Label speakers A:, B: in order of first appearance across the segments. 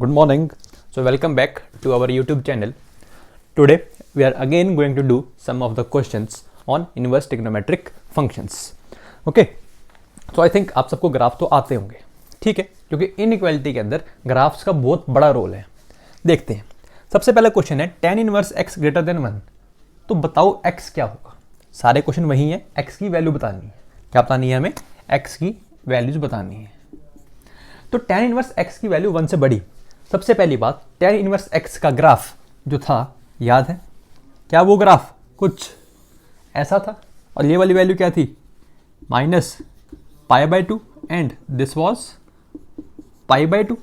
A: Good morning. So welcome back to our YouTube channel. Today we are again going to do some of the questions on inverse trigonometric functions. Okay. So I think आप सबको graph तो आते होंगे, ठीक है, क्योंकि inequality के अंदर ग्राफ्स का बहुत बड़ा रोल है. देखते हैं. सबसे पहला क्वेश्चन है tan inverse x greater than 1. तो बताओ x क्या होगा. सारे क्वेश्चन वही है, x की वैल्यू बतानी है. क्या बतानी है हमें? x की वैल्यूज बतानी है. तो tan इनवर्स x की वैल्यू 1 से बड़ी. सबसे पहली बात, tan इनवर्स x का ग्राफ जो था याद है क्या? वो ग्राफ कुछ ऐसा था और ये वाली वैल्यू क्या थी? Minus π/2 and this was π/2.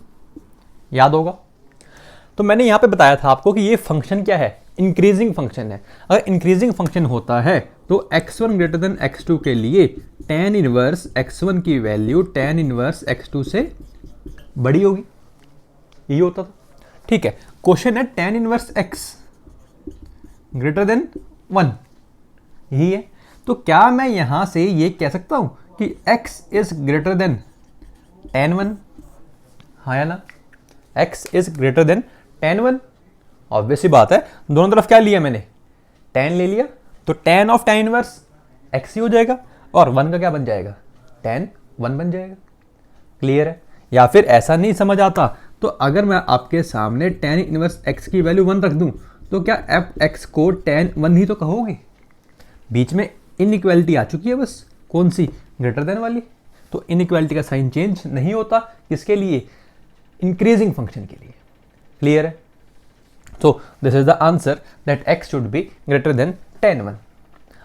A: याद होगा. तो मैंने यहाँ पे बताया था आपको कि ये फंक्शन क्या है? इंक्रीजिंग फंक्शन है. अगर इंक्रीजिंग फंक्शन होता है तो x1 ग्रेटर देन x2 के लिए tan इनवर्स x1 की वैल्यू tan इनवर्स x2 से बड़ी होगी. यही होता था. ठीक है. क्वेश्चन है tan inverse x greater than 1. यही है. तो क्या मैं यहां से ये कह सकता हूं कि x is greater than tan 1? हाँ या ना? x is greater than tan 1. Obvious सी बात है. दोनों तरफ क्या लिया मैंने? tan ले लिया. तो tan of tan inverse x ही हो जाएगा और 1 का क्या बन जाएगा? tan 1 बन जाएगा. क्लियर है? या फिर ऐसा नहीं समझ आता तो अगर मैं आपके सामने tan इनवर्स x की वैल्यू 1 रख दूं तो क्या f(x) को tan 1 ही तो कहोगे? बीच में इनइक्वालिटी आ चुकी है बस. कौन सी? ग्रेटर देन वाली. तो इनइक्वालिटी का साइन चेंज नहीं होता. किसके लिए? इंक्रीजिंग फंक्शन के लिए. क्लियर है? So this is the answer that x should be greater than tan 1.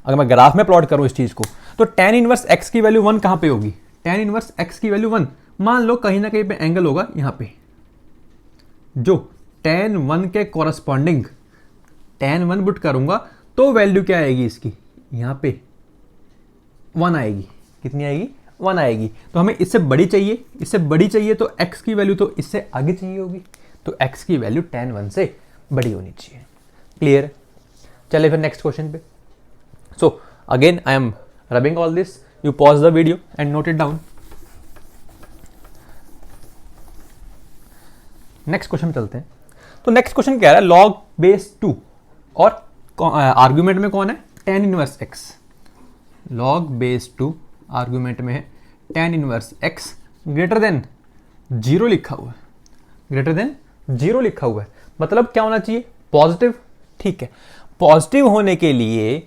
A: अगर मैं ग्राफ में प्लॉट करूं इस चीज को तो tan इनवर्स x की वैल्यू 1 कहां पे होगी? tan इनवर्स x की वैल्यू 1 मान लो कहीं ना कहीं पे एंगल होगा यहां पे, जो tan 1 के कॉरस्पॉन्डिंग tan 1 पुट करूंगा तो वैल्यू क्या आएगी इसकी? यहां पे 1 आएगी. कितनी आएगी? 1 आएगी. तो हमें इससे बड़ी चाहिए. इससे बड़ी चाहिए तो x की वैल्यू तो इससे आगे चाहिए होगी. तो x की वैल्यू tan 1 से बड़ी होनी चाहिए. क्लियर? चले फिर नेक्स्ट क्वेश्चन पे. So again I am rubbing all this. You pause the video and note it down. Next question चलते हैं. तो नेक्स्ट क्वेश्चन क्या है? log बेस 2 और आर्ग्यूमेंट में कौन है? tan inverse x. log base 2 argument में है tan inverse x greater than 0 लिखा हुआ है. ग्रेटर देन 0 लिखा हुआ है मतलब क्या होना चाहिए? पॉजिटिव. ठीक है. पॉजिटिव होने के लिए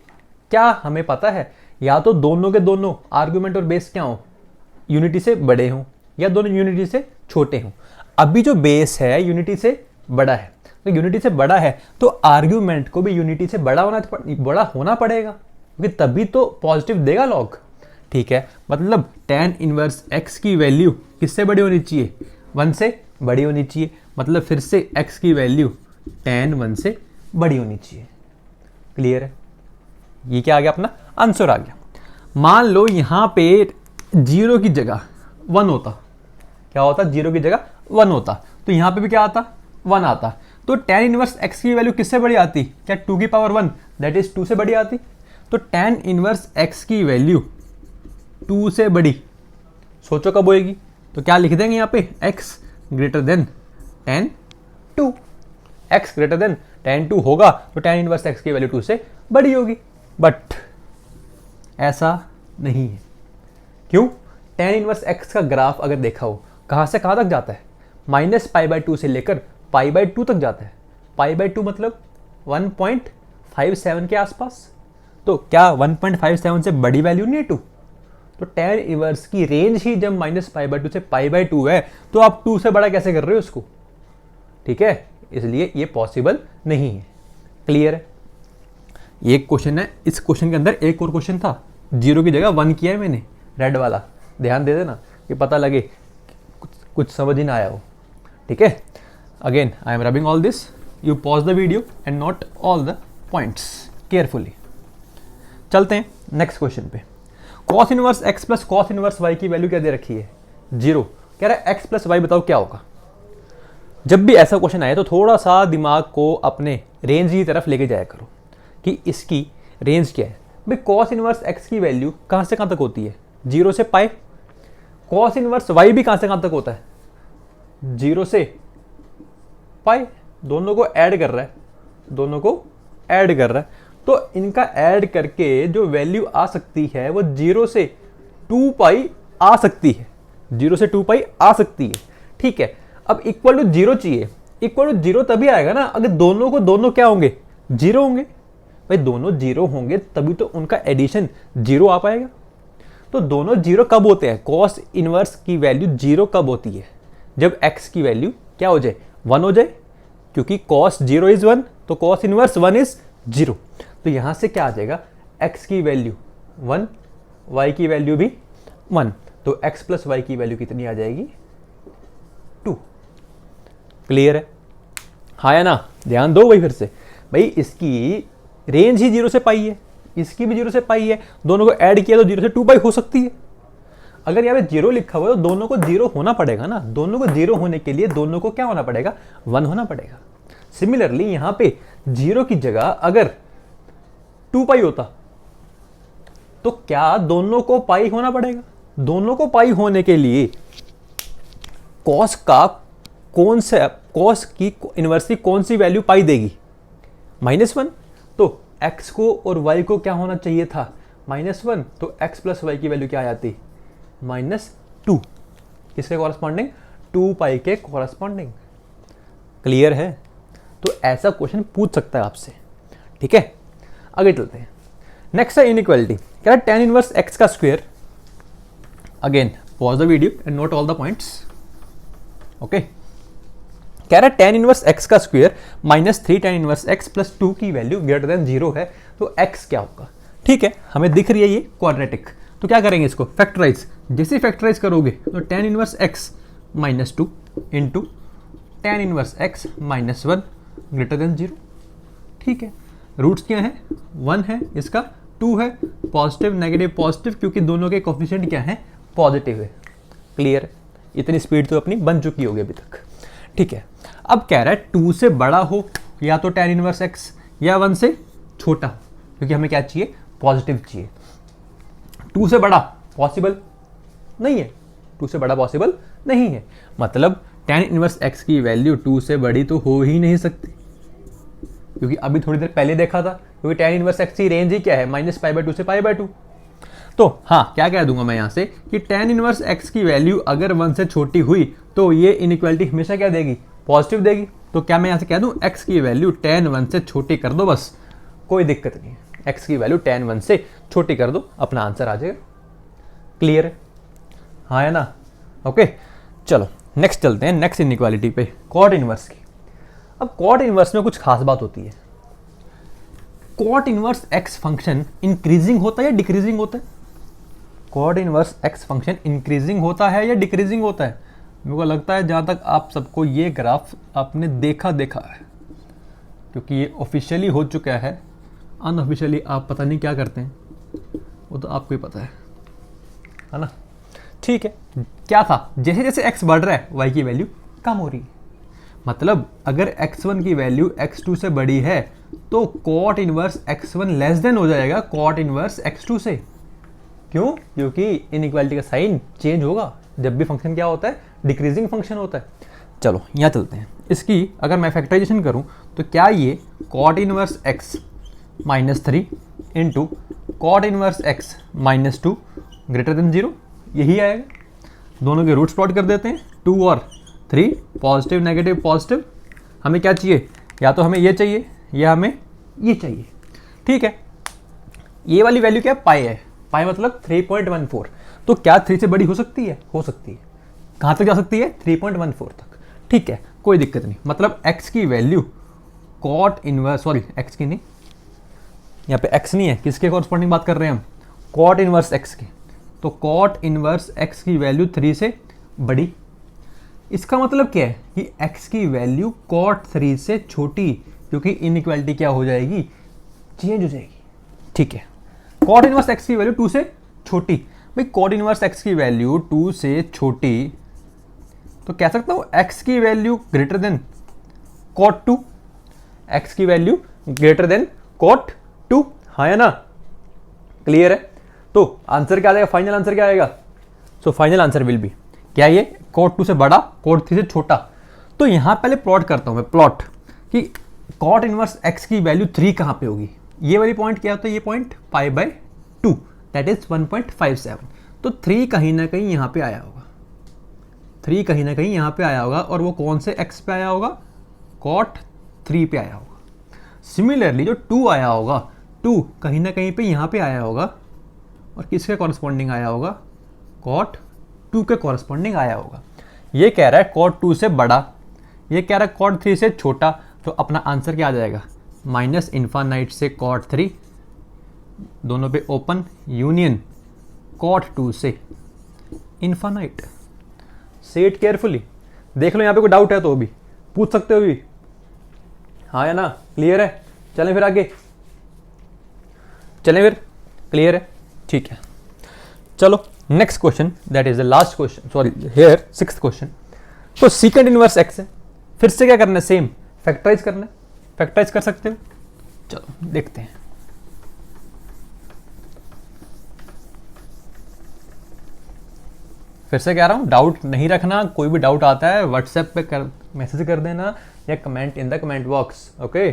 A: क्या हमें पता है? या तो दोनों के दोनों आर्ग्यूमेंट और बेस क्या हो? यूनिटी से बड़े हों या दोनों यूनिटी से छोटे हों. अभी जो बेस है यूनिटी से बड़ा है. तो यूनिटी से बड़ा है तो आर्ग्यूमेंट को भी यूनिटी से बड़ा होना पड़ेगा क्योंकि तभी तो पॉजिटिव देगा लॉग. ठीक है. मतलब tan इनवर्स x की वैल्यू किससे बड़ी होनी चाहिए? 1 से बड़ी होनी चाहिए. मतलब फिर से x की वैल्यू tan 1 से बड़ी होनी चाहिए. क्लियर है? ये क्या आ गया? अपना आंसर आ गया. मान लो यहां पे 0 की जगह 1 होता. क्या होता? 0 की जगह 1 होता तो यहां पे भी क्या आता? 1 आता. तो tan इनवर्स x की वैल्यू किससे बड़ी आती? क्या 2 की पावर 1 दैट इज 2 से बड़ी आती? तो tan इनवर्स x की वैल्यू 2 से बड़ी सोचो कब होएगी? तो क्या लिख देंगे यहाँ पे? x greater than tan 2. x greater than tan 2 होगा तो tan इनवर्स x की वैल्यू 2 से बड़ी होगी. बट ऐसा नहीं है. क्यों? tan इनवर्स x का ग्राफ अगर देखा हो कहां से कहां तक जाता है? -π/2 से लेकर π/2 तक जाता है. π/2 मतलब 1.57 के आसपास. तो क्या 1.57 से बड़ी वैल्यू नहीं है 2? तो tan इनवर्स की रेंज ही जब -π/2 से π/2 है तो आप 2 से बड़ा कैसे कर रहे हो उसको? ठीक है. इसलिए ये पॉसिबल नहीं है. क्लियर है? ये क्वेश्चन है. इस क्वेश्चन के अंदर एक और क्वेश्चन था. 0 की जगह 1 किया है मैंने, रेड वाला. ध्यान दे देना कि पता लगे कुछ समझ ही ना आया हो. ठीक है. Again I am rubbing all this. You pause the video and note all the points carefully. चलते हैं नेक्स्ट क्वेश्चन पे. cos inverse x plus cos inverse y की वैल्यू क्या दे रखी है? 0. कह रहा है x प्लस वाई बताओ क्या होगा. जब भी ऐसा क्वेश्चन आए तो थोड़ा सा दिमाग को अपने रेंज की तरफ लेके जाया करो कि इसकी रेंज क्या है. भाई cos इनवर्स x की वैल्यू कहां से कहां तक होती है? 0 से पाई. cos इनवर्स y भी कहां से कहां तक होता है? 0 से पाई, दोनों को ऐड कर रहा है, दोनों को ऐड कर रहा है, तो इनका ऐड करके जो वैल्यू आ सकती है वो 0 से 2 पाई आ सकती है, 0 से 2 पाई आ सकती है। ठीक है, अब इक्वल टू 0 चाहिए। इक्वल टू 0 तभी आएगा ना अगर दोनों को दोनों क्या होंगे, 0 होंगे। भाई दोनों 0 होंगे तभी तो उनका एडिशन 0 आ पाएगा। तो दोनों 0 कब होते हैं, कॉस इनवर्स की वैल्यू 0 कब होती है, जब x की वैल्यू क्या हो जाए, 1 हो जाए, क्योंकि cos 0 इज 1, तो cos इनवर्स 1 इज 0। तो यहां से क्या आ जाएगा, x की वैल्यू 1, y की वैल्यू भी 1, तो x प्लस y की वैल्यू कितनी आ जाएगी, 2। क्लियर है, हाँ या ना, ध्यान दो भाई फिर से। भाई इसकी रेंज ही 0 से पाई है, इसकी भी 0 से पाई है, दोनों को ऐड किया तो 0 से 2 पाई हो सकती है। अगर यहाँ पे 0 लिखा हुआ है तो दोनों को 0 होना पड़ेगा ना, दोनों को 0 होने के लिए दोनों को क्या होना पड़ेगा, 1 होना पड़ेगा। सिमिलरली यहाँ पे 0 की जगह अगर 2 पाई होता तो क्या दोनों को पाई होना पड़ेगा, दोनों को पाई होने के लिए कॉस का कौन सा, कॉस की इनवर्सली कौन सी वैल्यू पाई देगी, -1। तो x को और y को क्या होना चाहिए था, -1, तो x प्लस वाई की वैल्यू क्या आ जाती, -2। किसके कॉरस्पॉन्डिंग, 2 पाई के कॉरस्पॉन्डिंग। क्लियर है, तो ऐसा क्वेश्चन पूछ सकता है आपसे। ठीक है, आगे चलते हैं। नेक्स्ट है इनइक्वालिटी, कह रहा है tan इनवर्स x का square. Again pause the video and note all the points. Okay, कह रहा है tan इनवर्स x का square -3 tan inverse x plus 2 की वैल्यू ग्रेटर देन 0 है, तो x क्या होगा। ठीक है, हमें दिख रही है ये क्वाड्रेटिक, तो क्या करेंगे इसको फैक्टराइज। जैसे फैक्टराइज करोगे तो tan inverse x -2 into tan inverse x -1 greater than 0। ठीक है, रूट्स क्या है, 1 है, इसका 2 है, पॉजिटिव नेगेटिव पॉजिटिव, क्योंकि दोनों के कोफिशिएंट क्या है, पॉजिटिव है। क्लियर है, इतनी स्पीड तो अपनी बन चुकी होगी अभी तक। ठीक है, अब कह रहा है 2 से बड़ा हो या तो tan इनवर्स x, या 1 से छोटा हो, क्योंकि हमें क्या चाहिए, पॉजिटिव चाहिए। 2 से बड़ा पॉसिबल नहीं है, 2 से बड़ा पॉसिबल नहीं है, मतलब tan इनवर्स x की वैल्यू 2 से बड़ी तो हो ही नहीं सकती, क्योंकि अभी थोड़ी देर पहले देखा था, क्योंकि tan इनवर्स x की रेंज ही क्या है, -π/2 से π/2। तो हाँ, क्या कह दूंगा मैं यहां से कि tan इनवर्स x की वैल्यू अगर 1 से छोटी हुई तो ये इनइक्वालिटी हमेशा क्या देगी, पॉजिटिव देगी। तो क्या मैं यहां से कह दूं x की वैल्यू tan 1 से छोटी कर दो, बस कोई दिक्कत नहीं है, x की वैल्यू tan 1 से छोटी कर दो, अपना आंसर आ जाएगा। क्लियर है, हाँ है ना। ओके, चलो नेक्स्ट चलते हैं, नेक्स्ट इनइक्वालिटी पे, कॉट इनवर्स की। अब कॉट इनवर्स में कुछ खास बात होती है। Cot inverse x function increasing होता है या डिक्रीजिंग होता है, cot inverse x function increasing होता है या डिक्रीजिंग होता है। मेरे को लगता है जहाँ तक आप सबको ये ग्राफ आपने देखा है, क्योंकि ये ऑफिशियली हो चुका है, अनऑफिशियली आप पता नहीं क्या करते हैं, वो तो आपको ही पता है ना। ठीक है, क्या था, जैसे जैसे x बढ़ रहा है y की वैल्यू कम हो रही है, मतलब अगर x1 की वैल्यू x2 से बड़ी है तो cot inverse x1 less than हो जाएगा कॉट इनवर्स x2 से। क्यों, क्योंकि इनइक्वालिटी का साइन चेंज होगा जब भी फंक्शन क्या होता है, डिक्रीजिंग फंक्शन होता है। चलो यहाँ चलते हैं, इसकी अगर मैं फैक्टराइजेशन करूं तो क्या ये cot inverse x -3 into cot inverse x -2 greater than 0, यही आएगा। दोनों के रूट्स प्लॉट कर देते हैं, 2 और 3, पॉजिटिव नेगेटिव पॉजिटिव। हमें क्या चाहिए, या तो हमें ये चाहिए या हमें ये चाहिए। ठीक है, ये वाली वैल्यू क्या है, पाई है, पाई मतलब 3.14। तो क्या 3 से बड़ी हो सकती है, हो सकती है। कहाँ तक जा सकती है, 3.14 तक। ठीक है, कोई दिक्कत नहीं, मतलब x की value cot inverse, sorry x की नहीं, यहाँ पे x नहीं है, किसके कॉरस्पॉन्डिंग बात कर रहे हैं हम, कॉट इनवर्स x की। तो कॉट इनवर्स x की वैल्यू 3 से बड़ी, इसका मतलब क्या है कि x की वैल्यू कॉट 3 से छोटी, क्योंकि इनइक्वालिटी क्या हो जाएगी, चेंज हो जाएगी। ठीक है, कॉट इनवर्स x की वैल्यू 2 से छोटी, भाई कॉट इनवर्स x की वैल्यू 2 से छोटी, तो कह सकता हूँ x की value greater than cot 2, x की वैल्यू ग्रेटर देन कॉट 2, हाँ या ना। क्लियर है, तो आंसर क्या आएगा, फाइनल आंसर क्या आएगा, so final answer will be क्या, ये कॉट 2 से बड़ा कॉट 3 से छोटा। तो यहाँ पहले प्लॉट करता हूँ मैं, प्लॉट कि कॉट इनवर्स एक्स की वैल्यू 3 कहाँ पे होगी। ये वाली पॉइंट क्या होता है, ये पॉइंट π/2 दैट इज 1.57। तो 3 कहीं ना कहीं यहाँ पे आया होगा, 3 कहीं ना कहीं यहाँ पे आया होगा, और वो कौन से एक्स पे आया होगा, कॉट 3 पे आया होगा। सिमिलरली जो 2 आया होगा, 2 कहीं ना कहीं पे यहाँ पे आया होगा, और किसके कॉरस्पॉन्डिंग आया होगा, कॉट 2 के कॉरस्पॉन्डिंग आया होगा। ये कह रहा है कॉट 2 से बड़ा, ये कह रहा है कॉट 3 से छोटा, तो अपना आंसर क्या आ जाएगा, माइनस इन्फानाइट से कॉट 3, दोनों पे ओपन, यूनियन कॉट 2 से इन्फानाइट। से इट केयरफुली, देख लो यहाँ पे कोई डाउट है तो भी पूछ सकते हो भी, हाँ या ना, क्लियर है। चलें फिर आगे, चलें फिर, क्लियर है, ठीक है। चलो next question, that is the last question, sorry here 6th question. तो सीकेंड इनवर्स एक्स है, फिर से क्या करना है, सेम फैक्टराइज करना है, फैक्टराइज कर सकते हो। चलो देखते हैं। फिर से कह रहा हूं, डाउट नहीं रखना, कोई भी डाउट आता है व्हाट्सएप पे मैसेज कर देना या comment in the comment box, okay.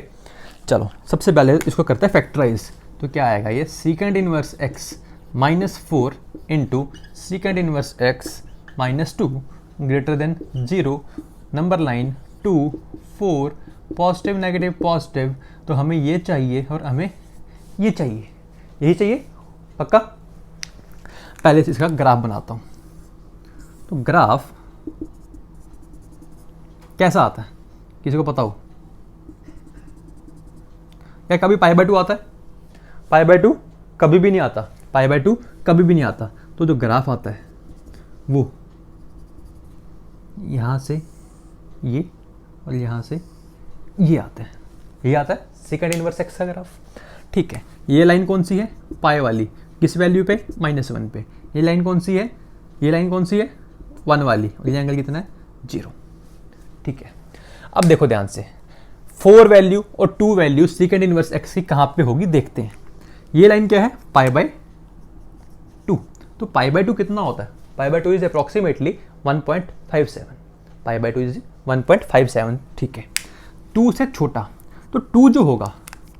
A: चलो सबसे पहले इसको करते हैं फैक्टराइज। तो क्या आएगा, ये सीकेंड inverse x -4 into सीकेंड inverse x -2 greater than 0, number line 2 4 positive negative positive. तो हमें ये चाहिए और हमें ये चाहिए, यही चाहिए पक्का। पहले से इसका ग्राफ बनाता हूं। तो ग्राफ कैसा आता है, किसी को पता हो क्या, कभी π/2 आता है, π/2 कभी भी नहीं आता, π/2 कभी भी नहीं आता। तो जो ग्राफ आता है वो यहां से ये और यहां से ये आता है, ये आता है सेकंड इनवर्स एक्स का ग्राफ, ठीक है। ये लाइन कौन सी है, पाई वाली, किस वैल्यू पे, -1 पे। ये लाइन कौन सी है, ये लाइन कौन सी है, 1 वाली, और ये एंगल कितना है, 0, ठीक है। अब देखो ध्यान से, 4 वैल्यू और 2 वैल्यू सेकंड इनवर्स एक्स की कहाँ पे होगी देखते हैं। ये लाइन क्या है, π/2। तो π/2 कितना होता है, π/2 इज अप्रॉक्सीमेटली 1.57, π/2 इज 1.57, ठीक है। 2 से छोटा, तो 2 जो होगा,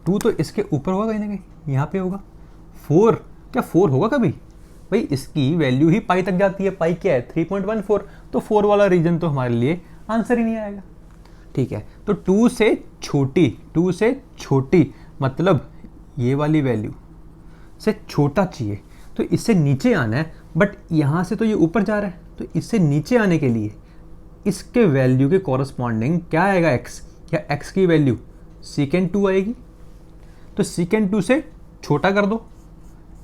A: 2 तो इसके ऊपर होगा कहीं ना कहीं, यहाँ पे होगा। 4 क्या 4 होगा कभी, भाई इसकी वैल्यू ही पाई तक जाती है, पाई क्या है 3.14, तो 4 वाला रीजन तो हमारे लिए आंसर ही नहीं आएगा, ठीक है। तो 2 से छोटी, 2 से छोटी मतलब ये वाली वैल्यू से छोटा चाहिए, तो इससे नीचे आना है, बट यहाँ से तो ये ऊपर जा रहा है, तो इससे नीचे आने के लिए इसके वैल्यू के कॉरस्पॉन्डिंग क्या आएगा, एक्स, क्या एक्स की वैल्यू सीकेंड 2 आएगी। तो सीकेंड 2 से छोटा कर दो,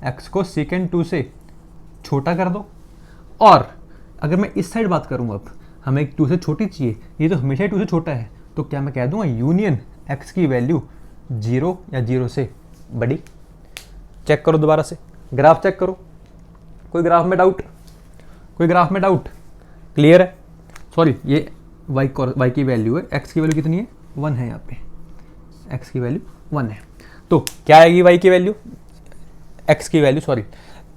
A: एक्स को सीकेंड 2 से छोटा कर दो। और अगर मैं इस साइड बात करूँ, अब हमें 2 से छोटी चाहिए, ये तो हमेशा 2 से छोटा है, तो क्या मैं कह दूंगा यूनियन एक्स की वैल्यू 0 या 0 से बड़ी। चेक करो दोबारा से, ग्राफ चेक करो, कोई ग्राफ में डाउट, कोई ग्राफ में डाउट, क्लियर है। सॉरी, ये y की वैल्यू है, x की वैल्यू कितनी है, 1 है, यहाँ पे x की वैल्यू 1 है। तो क्या आएगी y की वैल्यू, x की वैल्यू, सॉरी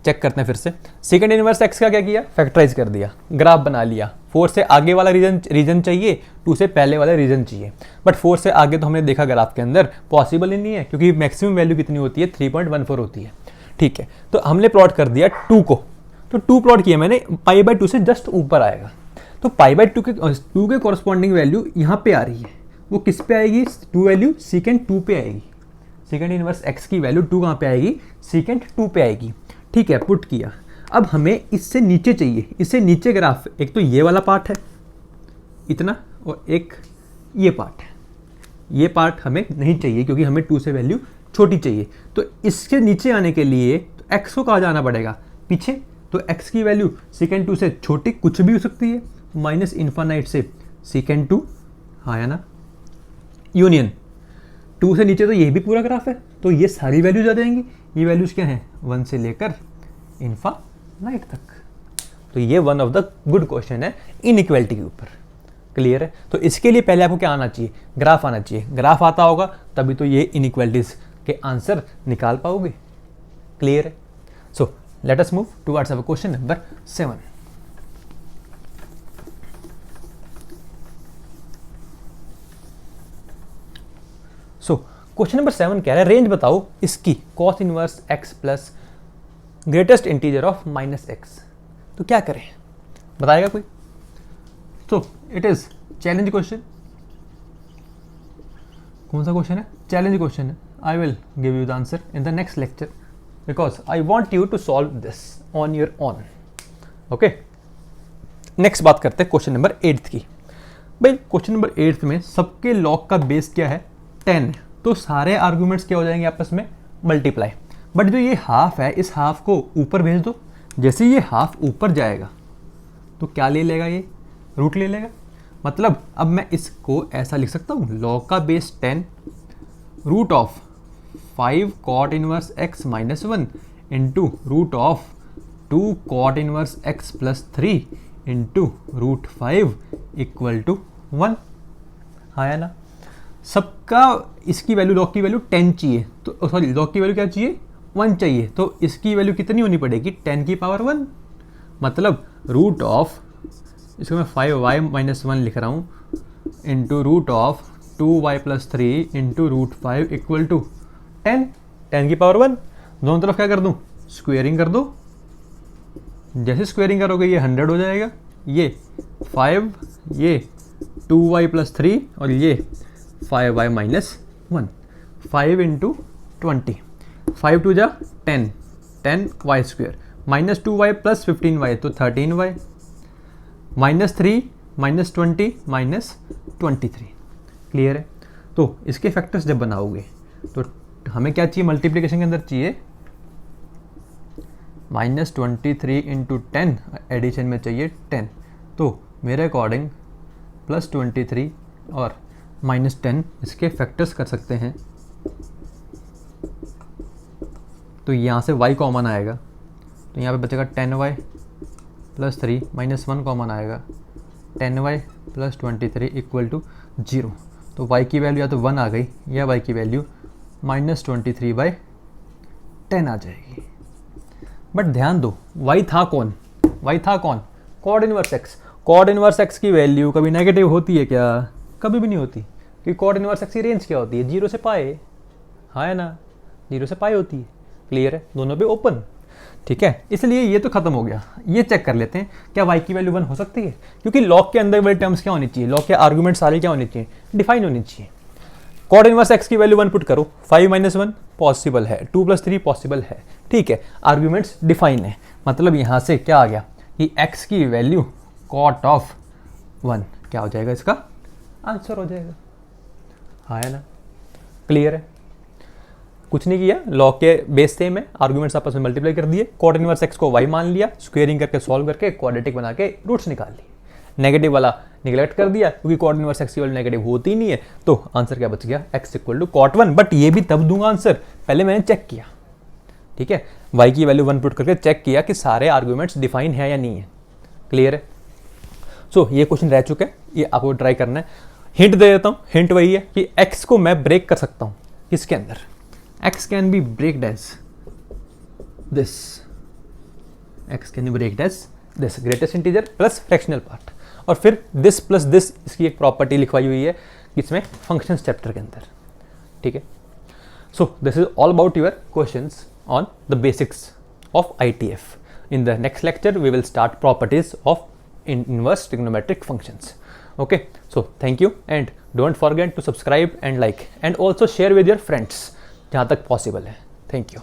A: चेक करते हैं फिर से। सेकंड इनवर्स x का क्या किया, फैक्टराइज कर दिया, ग्राफ बना लिया। 4 से आगे वाला रीजन चाहिए, 2 से पहले वाला रीजन चाहिए, बट 4 से आगे तो हमने देखा ग्राफ के अंदर पॉसिबल ही नहीं है, क्योंकि मैक्सिमम वैल्यू कितनी होती है, 3.14 होती है, ठीक है। तो हमने प्लॉट कर दिया 2 को, तो 2 प्लॉट किया मैंने, π/2 से जस्ट ऊपर आएगा। तो π/2 के कॉरस्पॉन्डिंग वैल्यू यहाँ पे आ रही है, वो किस पे आएगी, 2 वैल्यू सीकेंड 2 पे आएगी। सेकंड इनवर्स x की वैल्यू 2 कहाँ पे आएगी, सीकेंड 2 पे आएगी, ठीक है। पुट किया। अब हमें इससे नीचे चाहिए, इससे नीचे ग्राफ, एक तो ये वाला पार्ट है इतना, और एक ये पार्ट है। ये पार्ट हमें नहीं चाहिए क्योंकि हमें 2 से वैल्यू छोटी चाहिए। तो इसके नीचे आने के लिए तो x को कहाँ जाना पड़ेगा, पीछे। तो x की वैल्यू सेकेंड 2 से छोटी कुछ भी हो सकती है, माइनस इन्फानाइट से सेकेंड 2, हाँ या ना, यूनियन 2 से नीचे, तो ये भी पूरा ग्राफ है, तो ये सारी वैल्यूज आ जाएंगी। ये वैल्यूज क्या हैं, 1 से लेकर इन्फानाइट तक। तो ये one of the good question है इनइक्वालिटी के ऊपर, क्लियर है। तो इसके लिए पहले आपको क्या आना चाहिए, ग्राफ आना चाहिए। ग्राफ आता होगा तभी तो ये इनइक्वालिटीज के आंसर निकाल पाओगे, क्लियर है। So let us move towards our question number 7। Question number 7 कह रहा है रेंज बताओ इसकी cos inverse x plus greatest integer of minus x. तो क्या करें, बताएगा कोई? तो इट इज चैलेंज क्वेश्चन। कौन सा क्वेश्चन है? चैलेंज क्वेश्चन है। I will give you the answer in the next lecture because I want you to solve this on your own. Okay, next बात करते हैं क्वेश्चन नंबर 8 की। भाई question number 8 में सबके लॉग का बेस क्या है? 10। तो सारे आर्ग्यूमेंट्स क्या हो जाएंगे आपस में? मल्टीप्लाई। बट जो ये हाफ है इस हाफ को ऊपर भेज दो। जैसे ये हाफ ऊपर जाएगा तो क्या ले लेगा? ये रूट ले लेगा। मतलब अब मैं इसको ऐसा लिख सकता हूँ, लॉग का base 10 root of 5 cot inverse x minus 1 into root of 2 cot inverse x plus 3 into root 5 equal to 1। हाँ है ना? सबका इसकी वैल्यू, लॉग की वैल्यू 10 चाहिए, तो सॉरी लॉग की वैल्यू क्या चाहिए? 1 चाहिए। तो इसकी वैल्यू कितनी होनी पड़ेगी? 10 की पावर 1। मतलब रूट ऑफ, इसको मैं 5y माइनस 1 लिख रहा हूँ, into root of 2y plus 3 into root 5 equal to 10। 10 की पावर 1। दोनों तरफ क्या कर दूँ? स्क्वेयरिंग कर दो। जैसे स्क्वेयरिंग करोगे ये 100 हो जाएगा, ये 5, ये 2y प्लस 3 और ये 5y माइनस 1। 5 इंटू 20, 5 टू जा 10, 10y square minus 2y plus 15y तो 13y minus 3 minus 20 minus 23। Clear है? तो इसके फैक्टर्स जब बनाओगे तो हमें क्या चाहिए? मल्टीप्लिकेशन के अंदर चाहिए माइनस 23 इंटू 10, एडिशन में चाहिए 10। तो मेरे अकॉर्डिंग प्लस 23 और माइनस 10 इसके फैक्टर्स कर सकते हैं। तो यहाँ से y कॉमन आएगा, तो यहाँ पे बचेगा 10y प्लस 3 माइनस 1 कॉमन आएगा, 10y प्लस 23 इक्वल टू 0। तो y की वैल्यू या तो 1 आ गई या y की वैल्यू माइनस 23/10 आ जाएगी। बट ध्यान दो, y था कौन? y था कौन? Cot inverse x। Cot inverse x की वैल्यू कभी नेगेटिव होती है क्या? कभी भी नहीं होती, क्योंकि कॉड इनवर्स x की रेंज क्या होती है? 0 से पाए। हाँ है ना? 0 से पाए होती है। क्लियर है? दोनों पे ओपन। ठीक है, इसलिए ये तो खत्म हो गया। ये चेक कर लेते हैं क्या y की वैल्यू 1 हो सकती है? क्योंकि लॉग के अंदर वाले टर्म्स क्या होनी चाहिए? लॉग के आर्गुमेंट सारे क्या होने चाहिए? डिफाइन होनी चाहिए। कॉड इनवर्स x की वैल्यू 1 पुट करो, 5 माइनस 1 पॉसिबल है, 2 प्लस 3 पॉसिबल है। ठीक है, आर्ग्यूमेंट्स डिफाइन है। मतलब यहाँ से क्या आ गया कि x की वैल्यू कॉट ऑफ 1 क्या हो जाएगा? इसका आंसर हो जाएगा। हाँ है ना? क्लियर है? कुछ नहीं किया, लॉग के बेस सेम है, आर्ग्यूमेंट्स आपस में मल्टीप्लाई कर दिए, कॉड इनवर्स x को y मान लिया, स्क्वेयरिंग करके सॉल्व करके क्वाड्रेटिक बना के रूट्स निकाल लिए। नेगेटिव वाला निगलेक्ट कर दिया क्योंकि कॉड इनवर्स x की वैल्यू नेगेटिव होती ही नहीं है। तो आंसर क्या बच गया? x equal to cot 1। But ये भी तब दूंगा आंसर, पहले मैंने चेक किया। ठीक है, y की वैल्यू 1 पुट करके चेक किया कि सारे आर्ग्यूमेंट्स डिफाइन है या नहीं है। क्लियर है? सो ये क्वेश्चन रह चुके हैं, ये आपको ट्राई करना है। हिंट दे देता हूँ, हिंट वही है कि x को मैं ब्रेक कर सकता हूँ किसके अंदर? x can be breaked as this. x can be breaked as this, greatest integer plus fractional part। और फिर this plus this इसकी एक प्रॉपर्टी लिखवाई हुई है किसमें? फंक्शंस चैप्टर के अंदर। ठीक है, so this is all about your questions on the basics of ITF। In the next lecture we will start properties of inverse trigonometric functions. Okay, so thank you and don't forget to subscribe and like and also share with your friends जहाँ तक possible है। Thank you.